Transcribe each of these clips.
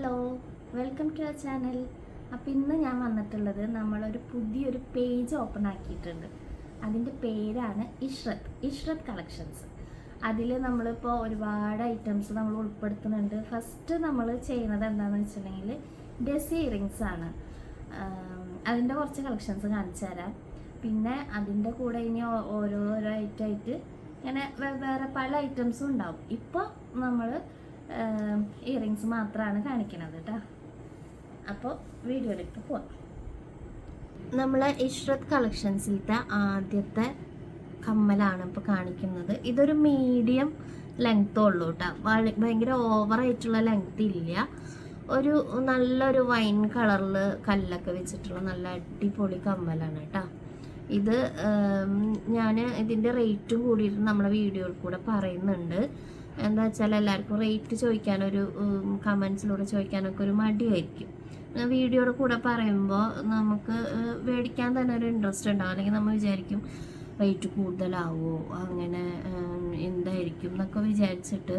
Hello, welcome to our channel. അപ്പോൾ ഇന്ന് ഞാൻ വന്നിട്ടുള്ളത് നമ്മളൊരു പുതിയൊരു പേജ് ഓപ്പൺ ആക്കിയിട്ടുണ്ട്. അതിൻ്റെ പേരാണ് ഇഷ്റത്ത് കളക്ഷൻസ്. അതിൽ നമ്മളിപ്പോൾ ഒരുപാട് ഐറ്റംസ് നമ്മൾ ഉൾപ്പെടുത്തുന്നുണ്ട്. ഫസ്റ്റ് നമ്മൾ ചെയ്യുന്നത് എന്താണെന്ന് വെച്ചിട്ടുണ്ടെങ്കിൽ ഡെസി ഇയറിങ്സ് ആണ്. അതിൻ്റെ കുറച്ച് കളക്ഷൻസ് കാണിച്ചു തരാം. പിന്നെ അതിൻ്റെ കൂടെ ഇനി ഓരോരോ ഐറ്റമായിട്ട് ഇങ്ങനെ വേറെ പല ഐറ്റംസും ഉണ്ടാവും. ഇപ്പോൾ നമ്മൾ ഇയറിങ്സ് മാത്രമാണ് കാണിക്കുന്നത് കേട്ടോ. അപ്പോൾ വീഡിയോയിലേക്ക് പോവാം. നമ്മൾ ഇഷ്റത്ത് കളക്ഷൻസിലത്തെ ആദ്യത്തെ കമ്മലാണ് ഇപ്പോൾ കാണിക്കുന്നത്. ഇതൊരു മീഡിയം ലെങ്ത്തേ ഉള്ളൂ കേട്ടോ. ഭയങ്കര ഓവറായിട്ടുള്ള ലെങ്ത് ഇല്ല. ഒരു നല്ലൊരു വൈൻ കളറിൽ കല്ലൊക്കെ വെച്ചിട്ടുള്ള നല്ല അടിപൊളി കമ്മലാണ് കേട്ടോ. ഇത് ഞാൻ ഇതിൻ്റെ റേറ്റും കൂടിയിട്ട് നമ്മളെ വീഡിയോയിൽ കൂടെ പറയുന്നുണ്ട്. എന്താ വെച്ചാൽ എല്ലാവർക്കും റേറ്റ് ചോദിക്കാനൊരു കമൻസിലൂടെ ചോദിക്കാനൊക്കെ ഒരു മടിയായിരിക്കും. വീഡിയോയുടെ കൂടെ പറയുമ്പോൾ നമുക്ക് മേടിക്കാൻ തന്നെ ഒരു ഇൻട്രസ്റ്റ് ഉണ്ടാവും. അല്ലെങ്കിൽ നമ്മൾ വിചാരിക്കും റേറ്റ് കൂടുതലാവോ, അങ്ങനെ എന്തായിരിക്കും എന്നൊക്കെ വിചാരിച്ചിട്ട്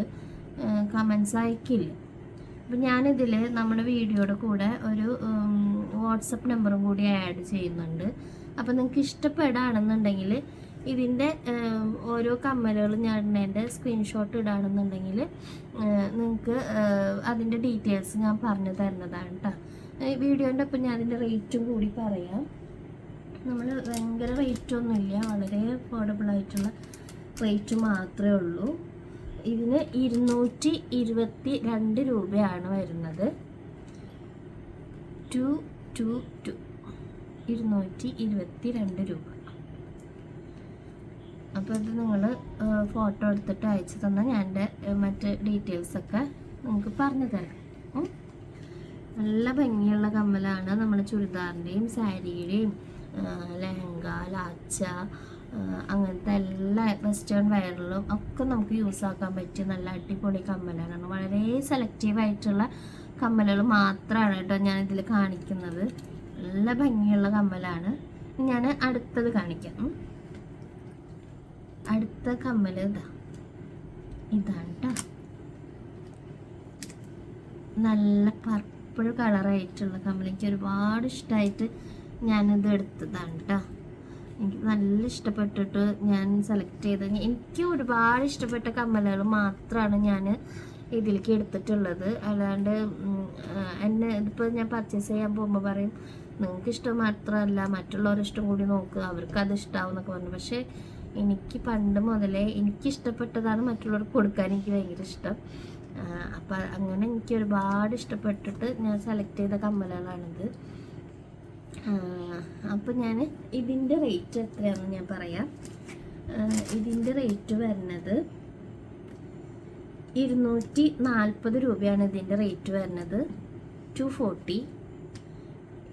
കമൻസ് അയക്കില്ല. അപ്പം ഞാനിതിൽ നമ്മുടെ വീഡിയോയുടെ കൂടെ ഒരു വാട്സപ്പ് നമ്പറും കൂടി ആഡ് ചെയ്യുന്നുണ്ട്. അപ്പം നിങ്ങൾക്ക് ഇഷ്ടപ്പെടുകയാണെന്നുണ്ടെങ്കിൽ ഇതിൻ്റെ ഓരോ കമ്മലുകൾ ഞാൻ ഇടുന്നതിൻ്റെ സ്ക്രീൻഷോട്ട് ഇടുകയാണെന്നുണ്ടെങ്കിൽ നിങ്ങൾക്ക് അതിൻ്റെ ഡീറ്റെയിൽസ് ഞാൻ പറഞ്ഞു തരുന്നതാണ് കേട്ടോ. വീഡിയോൻ്റെ ഒപ്പം ഞാൻ അതിൻ്റെ റേറ്റും കൂടി പറയാം. നമ്മൾ ഭയങ്കര റേറ്റൊന്നുമില്ല, വളരെ അഫോർഡബിളായിട്ടുള്ള റേറ്റ് മാത്രമേ ഉള്ളൂ. ഇതിന് 222 രൂപയാണ് വരുന്നത്. 222 രൂപ. അപ്പോൾ ഇത് നിങ്ങൾ ഫോട്ടോ എടുത്തിട്ട് അയച്ചു തന്നാൽ ഞാൻ എൻ്റെ മറ്റ് ഡീറ്റെയിൽസൊക്കെ നിങ്ങൾക്ക് പറഞ്ഞു തരാം. നല്ല ഭംഗിയുള്ള കമ്മലാണ്. നമ്മൾ ചുരിദാറിൻ്റെയും സാരിയുടെയും ലെഹങ്ക, ലാച്ച, അങ്ങനത്തെ എല്ലാ വെസ്റ്റേൺ വെയറിലും ഒക്കെ നമുക്ക് യൂസ് ആക്കാൻ പറ്റിയ നല്ല അടിപൊളി കമ്മലാണ്. വളരെ സെലക്റ്റീവായിട്ടുള്ള കമ്മലുകൾ മാത്രമാണ് കേട്ടോ ഞാൻ ഇതിൽ കാണിക്കുന്നത്. നല്ല ഭംഗിയുള്ള കമ്മലാണ്. ഞാൻ അടുത്തത് കാണിക്കാം. അടുത്ത കമ്മൽ ഇതാണ് കേട്ടോ. നല്ല പർപ്പിൾ കളറായിട്ടുള്ള കമ്മൽ. എനിക്ക് ഒരുപാട് ഇഷ്ടമായിട്ട് ഞാനിത് എടുത്തതാണ് കേട്ടോ. എനിക്ക് നല്ല ഇഷ്ടപ്പെട്ടിട്ട് ഞാൻ സെലക്ട് ചെയ്തത്. എനിക്ക് ഒരുപാട് ഇഷ്ടപ്പെട്ട കമ്മലുകൾ മാത്രമാണ് ഞാൻ ഇതിലേക്ക് എടുത്തിട്ടുള്ളത്. അല്ലാണ്ട് എന്നെ ഇതിപ്പോൾ ഞാൻ പർച്ചേസ് ചെയ്യാൻ പോകുമ്പോൾ പറയും നിങ്ങൾക്ക് ഇഷ്ടം മാത്രമല്ല മറ്റുള്ളവരുടെ ഇഷ്ടം കൂടി നോക്കുക, അവർക്ക് അത് ഇഷ്ടമാവും എന്നൊക്കെ പറഞ്ഞു. പക്ഷേ എനിക്ക് പണ്ട് മുതലേ എനിക്കിഷ്ടപ്പെട്ടതാണ് മറ്റുള്ളവർക്ക് കൊടുക്കാൻ എനിക്ക് ഭയങ്കര ഇഷ്ടം. അപ്പം അങ്ങനെ എനിക്ക് ഒരുപാട് ഇഷ്ടപ്പെട്ടിട്ട് ഞാൻ സെലക്ട് ചെയ്ത കമ്മലുകളാണിത്. അപ്പം ഞാൻ ഇതിൻ്റെ റേറ്റ് എത്രയാണെന്ന് ഞാൻ പറയാം. ഇതിൻ്റെ റേറ്റ് വരുന്നത് 240 രൂപയാണ്. ഇതിൻ്റെ റേറ്റ് വരുന്നത് 240.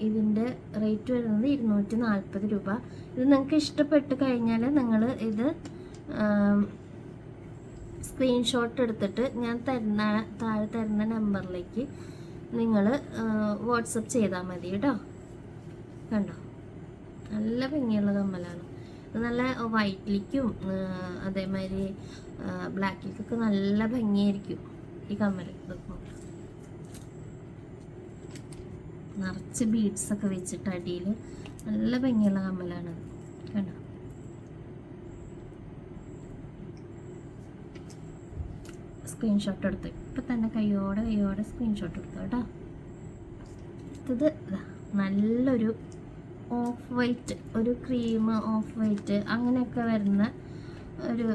ഇതിൻ്റെ റേറ്റ് വരുന്നത് 240 രൂപ. ഇത് നിങ്ങൾക്ക് ഇഷ്ടപ്പെട്ട് കഴിഞ്ഞാൽ നിങ്ങൾ ഇത് സ്ക്രീൻഷോട്ട് എടുത്തിട്ട് ഞാൻ താഴെ തരുന്ന നമ്പറിലേക്ക് നിങ്ങൾ വാട്സപ്പ് ചെയ്താൽ മതി കേട്ടോ. കണ്ടോ, നല്ല ഭംഗിയുള്ള കമ്മലാണ്. ഇത് നല്ല വൈറ്റിലേക്കും അതേമാതിരി ബ്ലാക്കിലേക്കൊക്കെ നല്ല ഭംഗിയായിരിക്കും ഈ കമ്മൽ. നിറച്ച് ബീഡ്സൊക്കെ വെച്ചിട്ട് അടിയിൽ നല്ല ഭംഗിയുള്ള കമ്മലാണ്. കണ്ടോ, സ്ക്രീൻഷോട്ട് എടുത്ത് ഇപ്പം തന്നെ കയ്യോടെ സ്ക്രീൻഷോട്ട് എടുത്തു കേട്ടോ. ഇത് നല്ലൊരു ഓഫ് വൈറ്റ്, ഒരു ക്രീം ഓഫ് വൈറ്റ് അങ്ങനെയൊക്കെ വരുന്ന ഒരു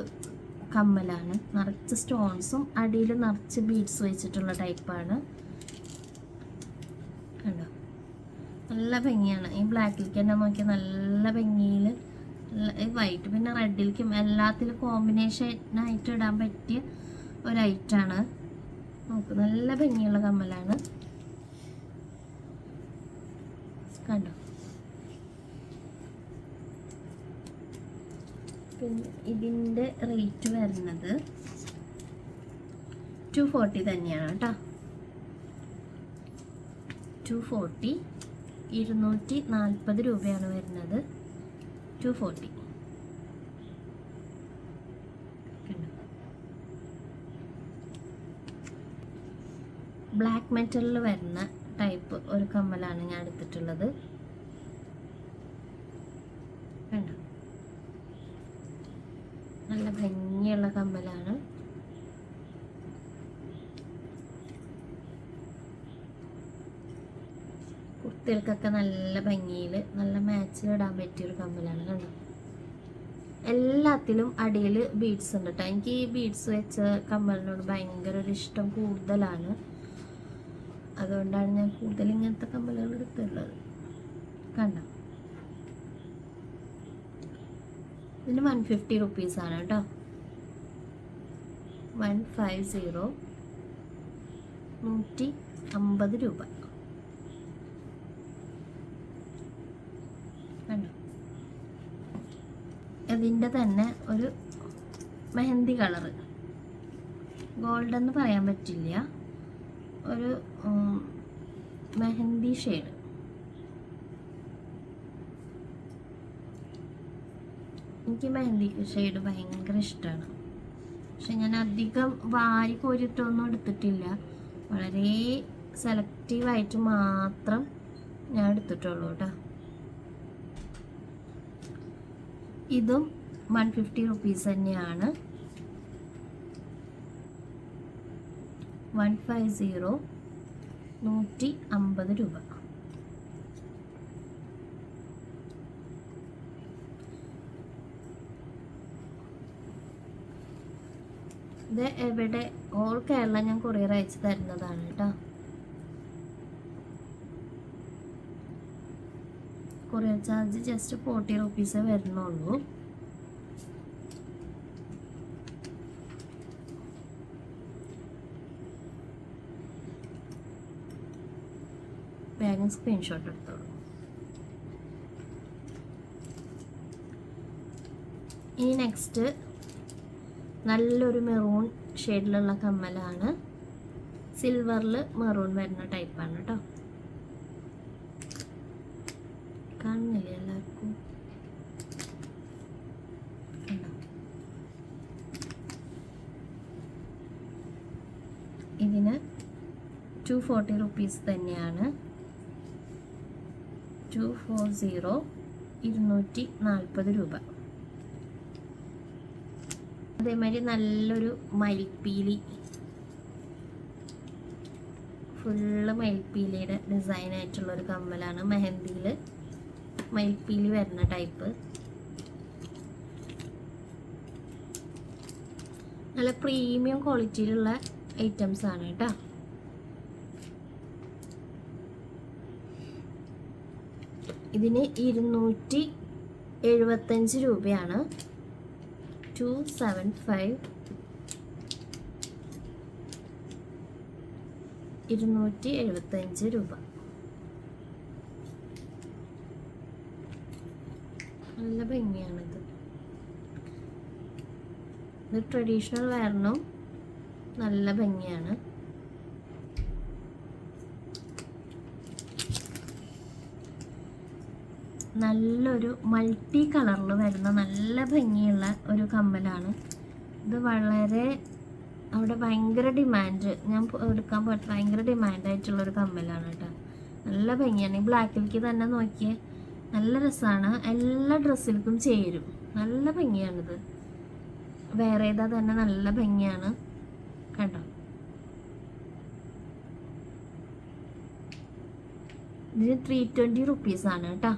കമ്മലാണ്. നിറച്ച് സ്റ്റോൺസും അടിയിൽ നിറച്ച് ബീഡ്സ് വെച്ചിട്ടുള്ള ടൈപ്പാണ്. കണ്ടോ, നല്ല ഭംഗിയാണ്. ഈ ബ്ലാക്കിലേക്ക് തന്നെ നോക്കിയാൽ നല്ല ഭംഗിയിൽ ഈ വൈറ്റ് പിന്നെ റെഡിലേക്കും എല്ലാത്തിലും കോമ്പിനേഷനായിട്ട് ഇടാൻ പറ്റിയ ഒരു ഐറ്റാണ്. നോക്ക്, നല്ല ഭംഗിയുള്ള കമ്മലാണ്. കണ്ടോ, പിന്നെ ഇതിൻ്റെ റേറ്റ് വരുന്നത് 240 തന്നെയാണ് കേട്ടോ. 240 240 രൂപയാണ് വരുന്നത്. 240. ബ്ലാക്ക് മെറ്റലിൽ വരുന്ന ടൈപ്പ് ഒരു കമ്മലാണ് ഞാൻ എടുത്തിട്ടുള്ളത്. വേണ്ട, നല്ല ഭംഗിയുള്ള കമ്മലാണ്. കുർത്തികൾക്കൊക്കെ നല്ല ഭംഗിയിൽ നല്ല മാച്ചിൽ ഇടാൻ പറ്റിയൊരു കമ്മലാണ്. കണ്ടോ, എല്ലാത്തിലും അടിയിൽ ബീഡ്സ് ഉണ്ട് കേട്ടോ. എനിക്ക് ഈ ബീഡ്സ് വെച്ച കമ്മലിനോട് ഭയങ്കര ഒരു ഇഷ്ടം കൂടുതലാണ്. അതുകൊണ്ടാണ് ഞാൻ കൂടുതൽ ഇങ്ങനത്തെ കമ്മലുകൾ എടുത്തുള്ളത്. കണ്ടോ, ഇതിന് 150 റുപ്പീസാണ് കേട്ടോ. 150, 150 രൂപ. കണ്ടോ, അതിൻ്റെ തന്നെ ഒരു മെഹന്തി കളറ്, ഗോൾഡ് എന്ന് പറയാൻ പറ്റില്ല, ഒരു മെഹന്തി ഷെയ്ഡ്. എനിക്ക് മെഹന്തി ഷെയ്ഡ് ഭയങ്കര ഇഷ്ടമാണ്. പക്ഷെ ഞാൻ അധികം വാരി കോരിട്ടൊന്നും എടുത്തിട്ടില്ല, വളരെ സെലക്റ്റീവായിട്ട് മാത്രം ഞാൻ എടുത്തിട്ടുള്ളൂ കേട്ടോ. ഇതും 150 റുപ്പീസ് തന്നെയാണ്. 150, 150 രൂപ. ഇത് എവിടെ ഓൾ കേരള ഞാൻ കൊറിയർ അയച്ചു തരുന്നതാണ് കേട്ടോ. കൊറിയർ ചാർജ് ജസ്റ്റ് 40 റുപ്പീസേ വരുന്നുള്ളൂ. വേഗം സ്ക്രീൻഷോട്ട് എടുത്തോളൂ. ഇനി നെക്സ്റ്റ് നല്ലൊരു മെറൂൺ ഷെയ്ഡിലുള്ള കമ്മലാണ്. സിൽവറിൽ മെറൂൺ വരുന്ന ടൈപ്പാണ് കേട്ടോ. കാണുന്നില്ല എല്ലാവർക്കും? ഇതിന് 240 റുപ്പീസ് തന്നെയാണ്. 240, 240 രൂപ. അതേമാതിരി നല്ലൊരു മയിൽപ്പീലി, ഫുള്ള് മയിൽപ്പീലിയുടെ ഡിസൈനായിട്ടുള്ളൊരു കമ്മലാണ്. മെഹന്തിയിൽ മയിൽപ്പീലി വരുന്ന ടൈപ്പ്. നല്ല പ്രീമിയം ക്വാളിറ്റിയിലുള്ള ഐറ്റംസ് ആണ് കേട്ടോ. ഇതിന് 275 രൂപയാണ്. 275, 275 രൂപ. നല്ല ഭംഗിയാണിത്. ഇത് ട്രഡീഷണൽ വെയറിനും നല്ല ഭംഗിയാണ്. നല്ലൊരു മൾട്ടി കളറിൽ വരുന്ന നല്ല ഭംഗിയുള്ള ഒരു കമ്മലാണ്. ഇത് വളരെ അവിടെ ഭയങ്കര ഡിമാൻഡ്, ഞാൻ എടുക്കാൻ പോയിട്ട് ഭയങ്കര ഡിമാൻഡായിട്ടുള്ളൊരു കമ്മലാണ് കേട്ടോ. നല്ല ഭംഗിയാണ്. ഈ ബ്ലാക്കിലേക്ക് തന്നെ നോക്കിയേ, നല്ല രസമാണ്. എല്ലാ ഡ്രസ്സിലേക്കും ചേരും. നല്ല ഭംഗിയാണിത്. വേറെ ഏതാ തന്നെ നല്ല ഭംഗിയാണ്. കണ്ടോ, ഇതിന് 320 റുപ്പീസാണ് കേട്ടോ.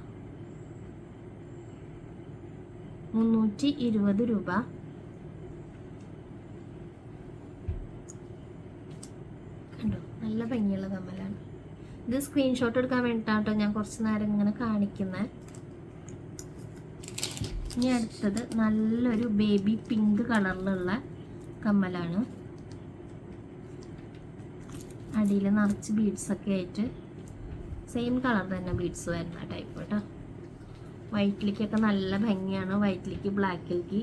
320 രൂപ. കണ്ടോ, നല്ല ഭംഗിയുള്ള കമ്മലാണ്. ഇത് സ്ക്രീൻഷോട്ട് എടുക്കാൻ വേണ്ടിയിട്ടാട്ടോ ഞാൻ കുറച്ച് നേരം ഇങ്ങനെ കാണിക്കുന്നത്. ഇനി അടുത്തത് നല്ലൊരു ബേബി പിങ്ക് കളറിലുള്ള കമ്മലാണ്. അടിയിൽ നിറച്ച് ബീഡ്സൊക്കെ ആയിട്ട് സെയിം കളർ തന്നെ ബീഡ്സ് വരുന്ന ടൈപ്പ് കേട്ടോ. വൈറ്റിലേക്കൊക്കെ നല്ല ഭംഗിയാണ്. വൈറ്റിലേക്ക് ബ്ലാക്കിലേക്ക്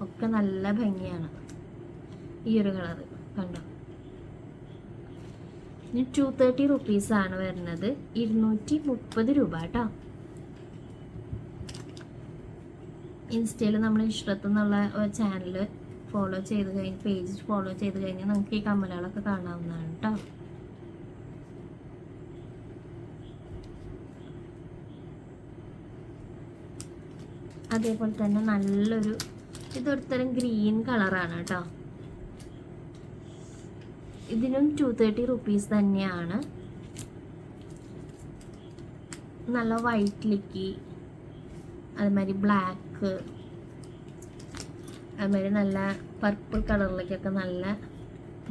ഒക്കെ നല്ല ഭംഗിയാണ് ഈ ഒരു കളറ്. കണ്ടോ, ഇനി 230 റുപ്പീസാണ് വരുന്നത്. 230 രൂപ കേട്ടോ. ഇൻസ്റ്റയിൽ നമ്മൾ ഇഷ്റത്ത് എന്നുള്ള ചാനൽ ഫോളോ ചെയ്ത് കഴിഞ്ഞ് പേജ് ഫോളോ ചെയ്ത് കഴിഞ്ഞാൽ നമുക്ക് ഈ കമ്മലുകളൊക്കെ കാണാവുന്നതാണ് കേട്ടോ. അതേപോലെ തന്നെ നല്ലൊരു ഇതൊരു തരം ഗ്രീൻ കളറാണ് കേട്ടോ. ഇതിനും 230 റുപ്പീസ് തന്നെയാണ്. നല്ല വൈറ്റിലേക്ക്, അതുമാതിരി ബ്ലാക്ക്, അതുമാതിരി നല്ല പർപ്പിൾ കളറിലേക്കൊക്കെ നല്ല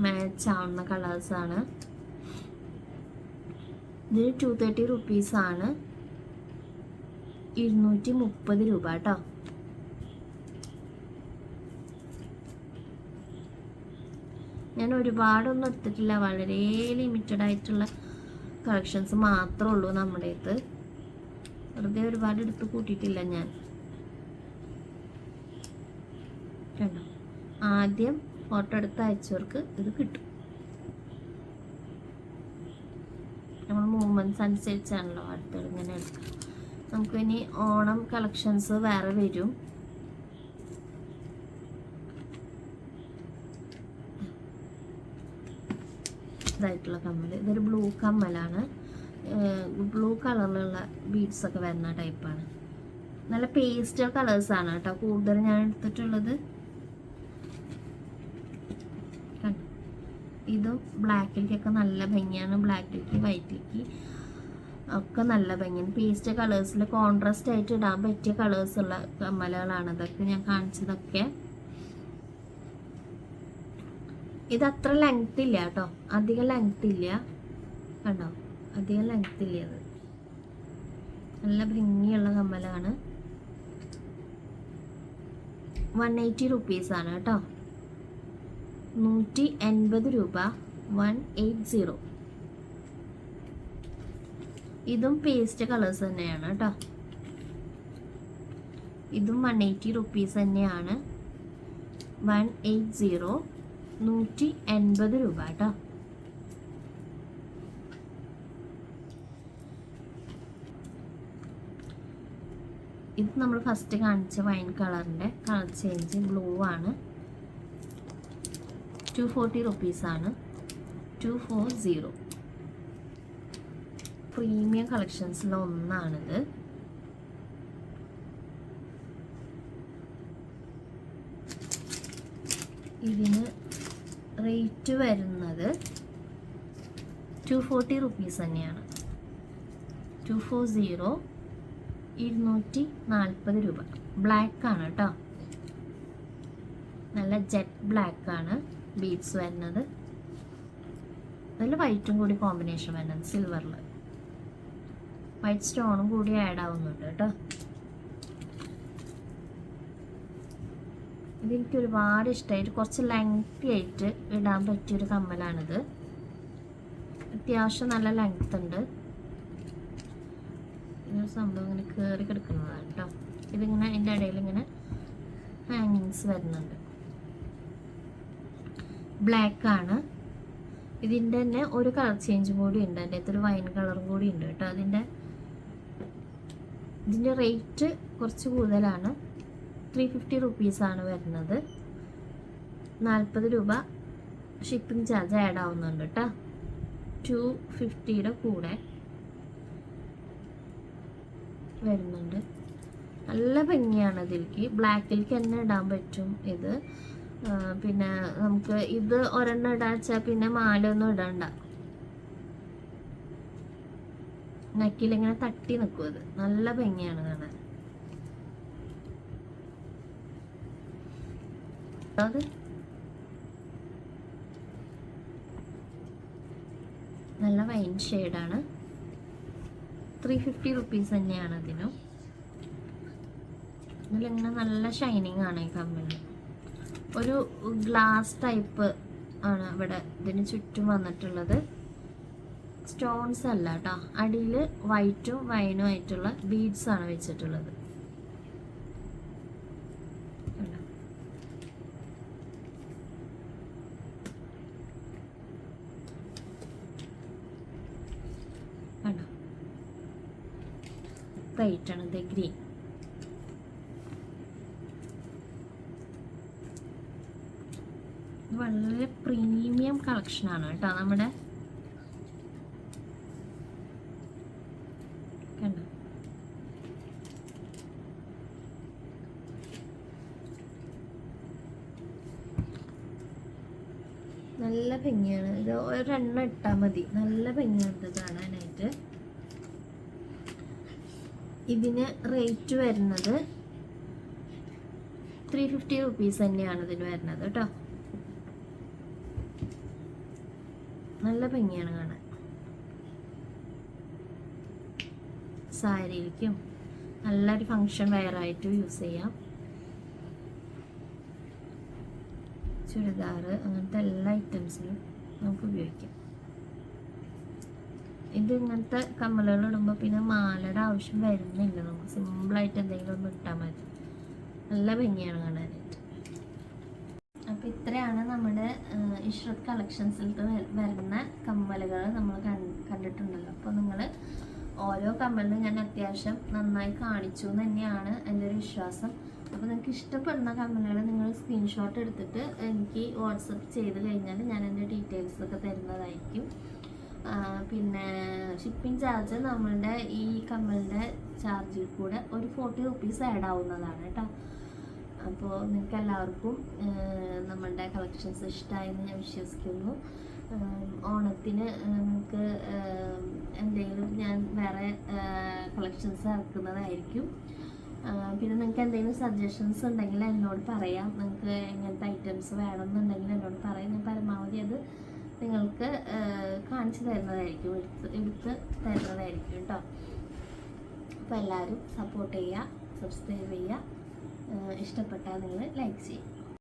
മാച്ച് ആവുന്ന കളേഴ്സാണ്. ഇതിന് 230 റുപ്പീസാണ്. 230 രൂപ കേട്ടോ. ഞാൻ ഒരുപാടൊന്നും എടുത്തിട്ടില്ല, വളരെ ലിമിറ്റഡ് ആയിട്ടുള്ള കളക്ഷൻസ് മാത്രമേ ഉള്ളൂ നമ്മുടെ അടുത്ത്. വെറുതെ ഒരുപാട് എടുത്ത് കൂട്ടിയിട്ടില്ല ഞാൻ. കണ്ടോ, ആദ്യം ഫോട്ടോ എടുത്ത് അയച്ചവർക്ക് ഇത് കിട്ടും. നമ്മൾ മൂവ്മെൻറ്റ്സ് അനുസരിച്ചാണല്ലോ അടുത്തത് ഇങ്ങനെ എടുക്കുക. നമുക്കിനി ഓണം കളക്ഷൻസ് വേറെ വരും. ഇതായിട്ടുള്ള കമ്മൽ, ഇതൊരു ബ്ലൂ കമ്മലാണ്. ബ്ലൂ കളറിലുള്ള ബീഡ്സ് ഒക്കെ വരുന്ന ടൈപ്പാണ്. നല്ല പേസ്റ്റൽ കളേഴ്സാണ് കേട്ടോ കൂടുതൽ ഞാൻ എടുത്തിട്ടുള്ളത്. ഇതും ബ്ലാക്കിലേക്കൊക്കെ നല്ല ഭംഗിയാണ്. ബ്ലാക്കിലേക്ക് വൈറ്റിലേക്ക് ഒക്കെ നല്ല ഭംഗിയാണ്. പേസ്റ്റ് കളേഴ്സിൽ കോൺട്രാസ്റ്റ് ആയിട്ട് ഇടാൻ പറ്റിയ കളേഴ്സുള്ള കമ്മലുകളാണ് ഇതൊക്കെ ഞാൻ കാണിച്ചതൊക്കെ. ഇത് അത്ര ലെങ്ത് ഇല്ല കേട്ടോ, അധികം ലെങ്ത് ഇല്ല. കണ്ടോ, അധികം ലെങ്ത് ഇല്ല. അത് നല്ല ഭംഗിയുള്ള കമ്മലാണ്. 180 റുപ്പീസാണ് കേട്ടോ. 180 രൂപ. 180. ഇതും പേസ്റ്റ് കളേഴ്സ് തന്നെയാണ് കേട്ടോ. ഇതും 180 റുപ്പീസ് തന്നെയാണ്. 180. 180 രൂപ കേട്ടോ. ഇത് നമ്മൾ ഫസ്റ്റ് കാണിച്ച വൈൻ കളറിൻ്റെ കളർ ചേഞ്ച് ബ്ലൂ ആണ്. 240 റുപ്പീസാണ്. 240. പ്രീമിയം കളക്ഷൻസിൽ ഒന്നാണിത്. ഇതിന് റേറ്റ് വരുന്നത് 240 റുപ്പീസ് തന്നെയാണ്. 240. 240 രൂപ. ബ്ലാക്ക് ആണ് കേട്ടോ, നല്ല ജെറ്റ് ബ്ലാക്ക് ആണ് ബീഡ്സ് വരുന്നത്. അതിൽ വൈറ്റും കൂടി കോമ്പിനേഷൻ വരുന്നത്, സിൽവറിൽ വൈറ്റ് സ്റ്റോണും കൂടി ആഡ് ആവുന്നുണ്ട് കേട്ടോ. ഇതെനിക്ക് ഒരുപാട് ഇഷ്ടമായിട്ട് കുറച്ച് ലെങ്തി ആയിട്ട് ഇടാൻ പറ്റിയൊരു കമ്മലാണിത്. അത്യാവശ്യം നല്ല ലെങ്ത് ഉണ്ട്. ഇങ്ങനെ സംഭവം ഇങ്ങനെ കയറി കിടക്കുന്നതാണ് കേട്ടോ. ഇതിങ്ങനെ അതിൻ്റെ ഇടയിൽ ഇങ്ങനെ ഹാങ്ങിങ്സ് വരുന്നുണ്ട്. ബ്ലാക്ക് ആണ്. ഇതിൻ്റെ തന്നെ ഒരു കളർ ചേഞ്ചും കൂടി ഉണ്ട്. അതിൻ്റെ അകത്തൊരു വൈൻ കളറും കൂടി ഉണ്ട് കേട്ടോ. ഇതിൻ്റെ റേറ്റ് കുറച്ച് കൂടുതലാണ്. 350 റുപ്പീസാണ് വരുന്നത്. 40 രൂപ ഷിപ്പിംഗ് ചാർജ് ആഡ് ആവുന്നുണ്ട് കേട്ടോ. 250യുടെ കൂടെ വരുന്നുണ്ട്. നല്ല ഭംഗിയാണ്. ഇതിലേക്ക് ബ്ലാക്കിലേക്ക് തന്നെ ഇടാൻ പറ്റും ഇത്. പിന്നെ നമുക്ക് ഇത് ഒരെണ്ണം ഇടാച്ചാൽ പിന്നെ മാലൊന്നും ഇടണ്ട. നെക്കിലിങ്ങനെ തട്ടി നിൽക്കും. അത് നല്ല ഭംഗിയാണ് കാണാൻ. അത് നല്ല വൈൻ ഷെയ്ഡാണ്. 350 റുപ്പീസ് തന്നെയാണ് അതിനും. ഇതിലിങ്ങനെ നല്ല ഷൈനിങ് ആണ് ഈ കമ്മലിന്. ഒരു ഗ്ലാസ് ടൈപ്പ് ആണ് ഇവിടെ ഇതിന് ചുറ്റും വന്നിട്ടുള്ളത്. സ്റ്റോൺസ് അല്ല കേട്ടോ. അടിയിൽ വൈറ്റും വൈനും ആയിട്ടുള്ള ബീഡ്സ് ആണ് വെച്ചിട്ടുള്ളത്. കണ്ടോ, ാണ് ഇത് ഗ്രീൻ. വളരെ പ്രീമിയം കളക്ഷനാണ് കേട്ടോ നമ്മുടെ. കണ്ടോ, നല്ല ഭംഗിയാണ്. ഇത് ഒരെണ്ണം ഇട്ടാൽ മതി, നല്ല ഭംഗിയുണ്ട് കാണാനായിട്ട്. ഇതിന് റേറ്റ് വരുന്നത് 350 റുപ്പീസ് തന്നെയാണ് ഇതിന് വരുന്നത് കേട്ടോ. നല്ല ഭംഗിയാണ് കാണാൻ. സാരിയിലേക്കും നല്ലൊരു ഫങ്ഷൻ വെയറായിട്ട് യൂസ് ചെയ്യാം. ചുരിദാർ അങ്ങനത്തെ എല്ലാ ഐറ്റംസിലും നമുക്ക് ഉപയോഗിക്കാം. ഇത് ഇങ്ങനത്തെ കമ്മലുകൾ ഇടുമ്പോൾ പിന്നെ മാലയുടെ ആവശ്യം വരുന്നില്ല. നമുക്ക് സിമ്പിളായിട്ട് എന്തെങ്കിലും ഒന്ന് ഇട്ടാൽ മതി. നല്ല ഭംഗിയാണ് കാണാനായിട്ട്. അപ്പോൾ ഇത്രയാണ് നമ്മുടെ ഇഷ്റത്ത് കളക്ഷൻസിൽ വരുന്ന കമ്മലുകൾ നമ്മൾ കണ്ടിട്ടുണ്ടല്ലോ. അപ്പോൾ നിങ്ങൾ ഓരോ കമ്മലിനും ഞാൻ അത്യാവശ്യം നന്നായി കാണിച്ചു എന്ന് തന്നെയാണ് എൻ്റെ ഒരു വിശ്വാസം. അപ്പോൾ നിങ്ങൾക്ക് ഇഷ്ടപ്പെടുന്ന കമ്മലുകൾ നിങ്ങൾ സ്ക്രീൻഷോട്ട് എടുത്തിട്ട് എനിക്ക് വാട്സപ്പ് ചെയ്ത് കഴിഞ്ഞാൽ ഞാൻ എൻ്റെ ഡീറ്റെയിൽസൊക്കെ തരുന്നതായിരിക്കും. പിന്നെ ഷിപ്പിംഗ് ചാർജ് നമ്മളുടെ ഈ കമ്മലിൻ്റെ ചാർജിൽ കൂടെ ഒരു 40 റുപ്പീസ് ആഡ് ആവുന്നതാണ് കേട്ടോ. അപ്പോൾ നിങ്ങൾക്ക് എല്ലാവർക്കും നമ്മളുടെ കളക്ഷൻസ് ഇഷ്ടമായെന്ന് ഞാൻ വിശ്വസിക്കുന്നു. ഓണത്തിന് നിങ്ങൾക്ക് എന്തെങ്കിലും ഞാൻ വേറെ കളക്ഷൻസ് ഇറക്കുന്നതായിരിക്കും. പിന്നെ നിങ്ങൾക്ക് എന്തെങ്കിലും സജഷൻസ് ഉണ്ടെങ്കിൽ എന്നോട് പറയാം. നിങ്ങൾക്ക് എങ്ങനത്തെ ഐറ്റംസ് വേണമെന്നുണ്ടെങ്കിൽ എന്നോട് പറയാം. ഞാൻ പരമാവധി അത് നിങ്ങൾക്ക് കാണിച്ചു തരുന്നതായിരിക്കും, എടുത്ത് തരുന്നതായിരിക്കും കേട്ടോ. അപ്പോൾ എല്ലാവരും സപ്പോർട്ട് ചെയ്യുക, സബ്സ്ക്രൈബ് ചെയ്യുക, ഇഷ്ടപ്പെട്ടാൽ നിങ്ങൾ ലൈക്ക് ചെയ്യുക.